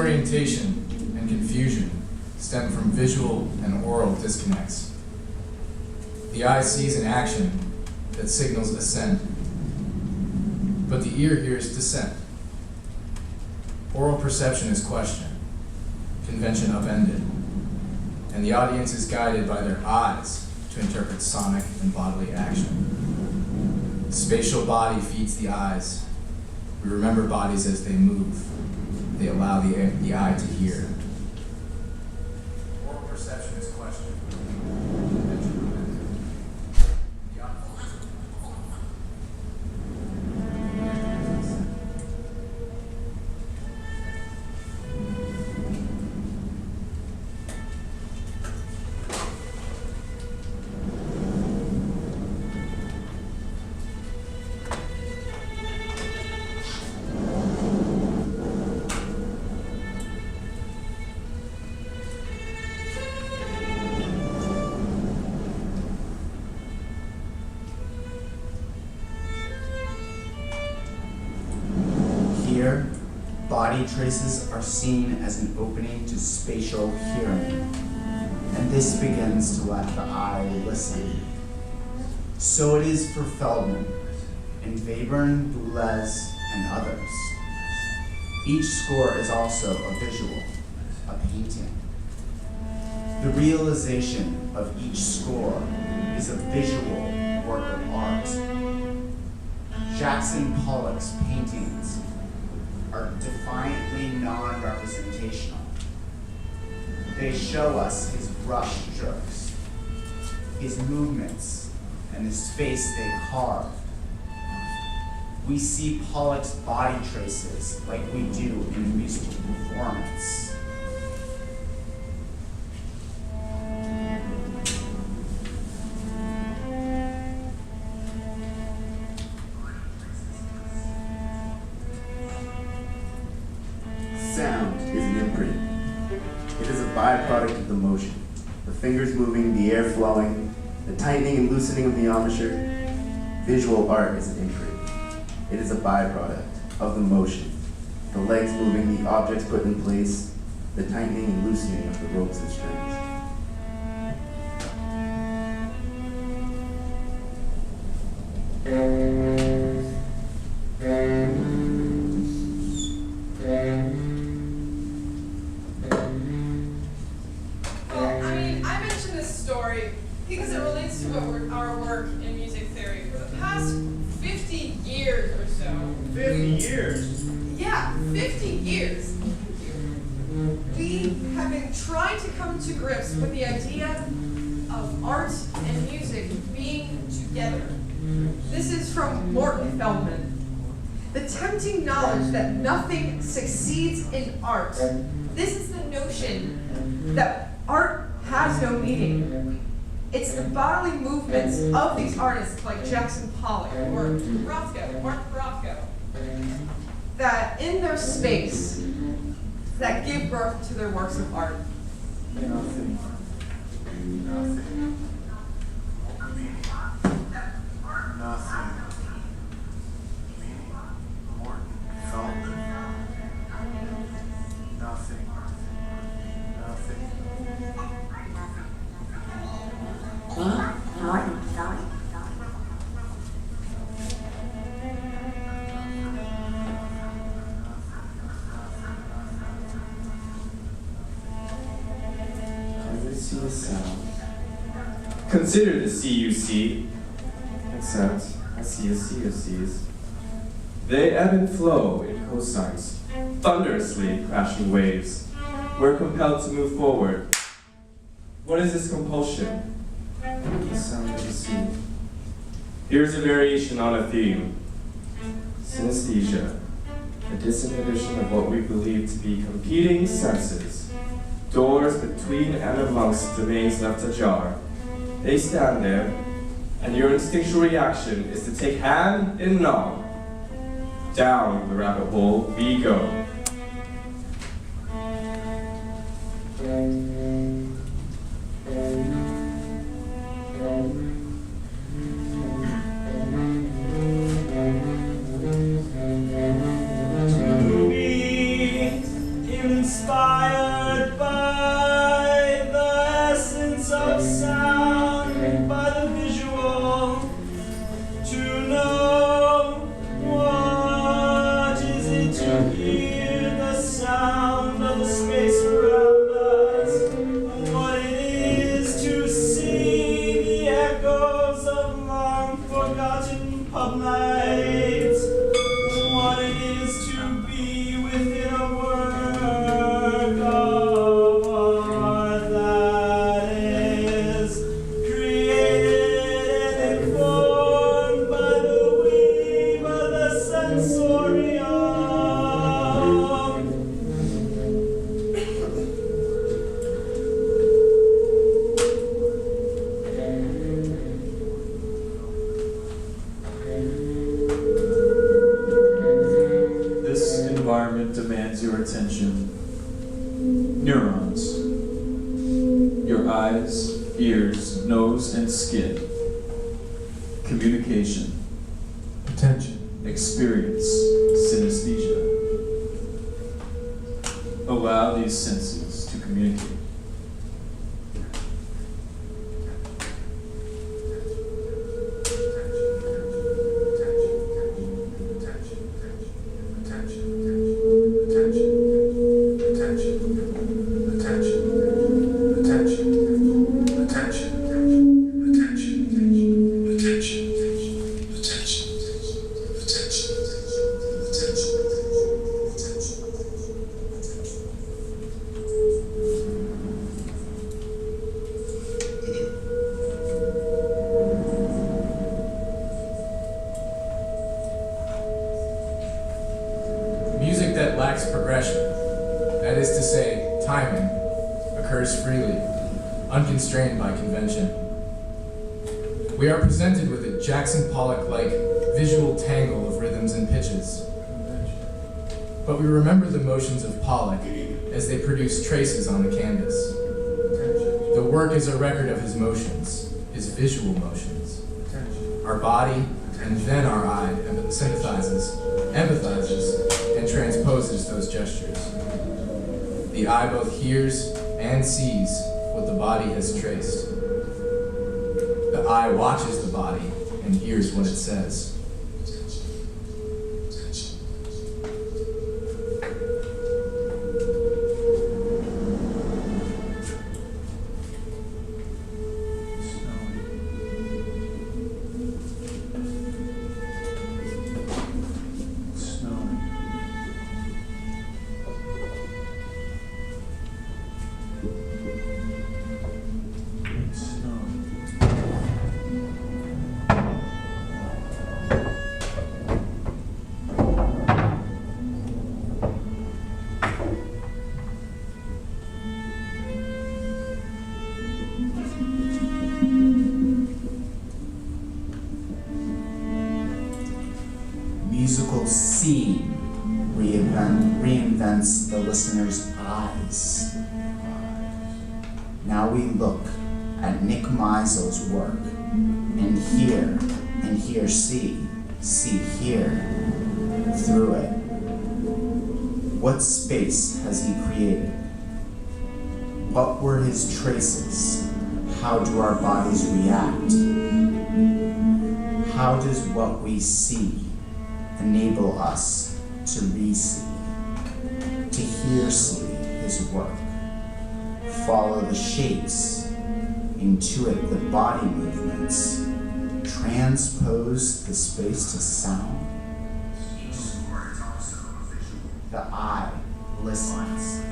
Disorientation and confusion stem from visual and oral disconnects. The eye sees an action that signals ascent, but the ear hears dissent. Oral perception is questioned, convention upended, and the audience is guided by their eyes to interpret sonic and bodily action. The spatial body feeds the eyes. We remember bodies as they move. They allow the eye to hear. Oral perception is questioned. Convention upended. Here, body traces are seen as an opening to spatial hearing, and this begins to let the eye listen. So it is for Feldman, and Webern, Boulez, and others. Each score is also a visual, a painting. The realization of each score is a visual work of art. Jackson Pollock's paintings are defiantly non-representational. They show us his brush strokes, his movements, and the space they carved. We see Pollock's body traces like we do in a musical performance. Sound is an imprint. It is a byproduct of the motion. The fingers moving, the air flowing, the tightening and loosening of the embouchure. Visual art is an imprint. It is a byproduct of the motion. The legs moving, the objects put in place, the tightening and loosening of the ropes and strings. Because it relates to our work in music theory. For the past 50 years or so. 50 years? Yeah, 50 years. We have been trying to come to grips with the idea of art and music being together. This is from Morton Feldman. The tempting knowledge that nothing succeeds in art. This is the notion that art has no meaning. It's the bodily movements of these artists like Jackson Pollock or Mark Rothko, that in their space, that give birth to their works of art. Nothing. Nothing. Nothing. Morton Feldman. Nothing. Nothing. Morton Feldman. I see the sound. Consider the C you see, except I see a sea of C's. They ebb and flow in cosines, thunderously crashing waves. We're compelled to move forward. What is this compulsion? The sound of the sea. Here's a variation on a theme. Synesthesia, a disinhibition of what we believe to be competing senses. Doors between and amongst domains left ajar. They stand there, and your instinctual reaction is to take hand in knob. Down the rabbit hole we go. To be in hear the sound of the space around us, what it is to see the echoes of long-forgotten pub nights, what it is to be within a work of art that is created and informed by the weave of the sensorium. This environment demands your attention. Neurons. Your eyes, ears, nose, and skin. Communication. Attention. Experience. Synesthesia. Allow these senses to communicate. Music that lacks progression, that is to say, timing, occurs freely, unconstrained by convention. We are presented with a Jackson Pollock-like visual tangle of rhythms and pitches. But we remember the motions of Pollock as they produce traces on the canvas. The work is a record of his motions, his visual motions. Our body, and then our eye, empathizes, and transposes those gestures. The eye both hears and sees what the body has traced. The eye watches the body and hears what it says. Musical seeing reinvents the listener's eyes. Now we look at Nick Meisel's work and hear, see hear through it. What space has he created? What were his traces? How do our bodies react? How does what we see enable us to re-see, to hear-see his work, follow the shapes, intuit the body movements, transpose the space to sound? The eye listens.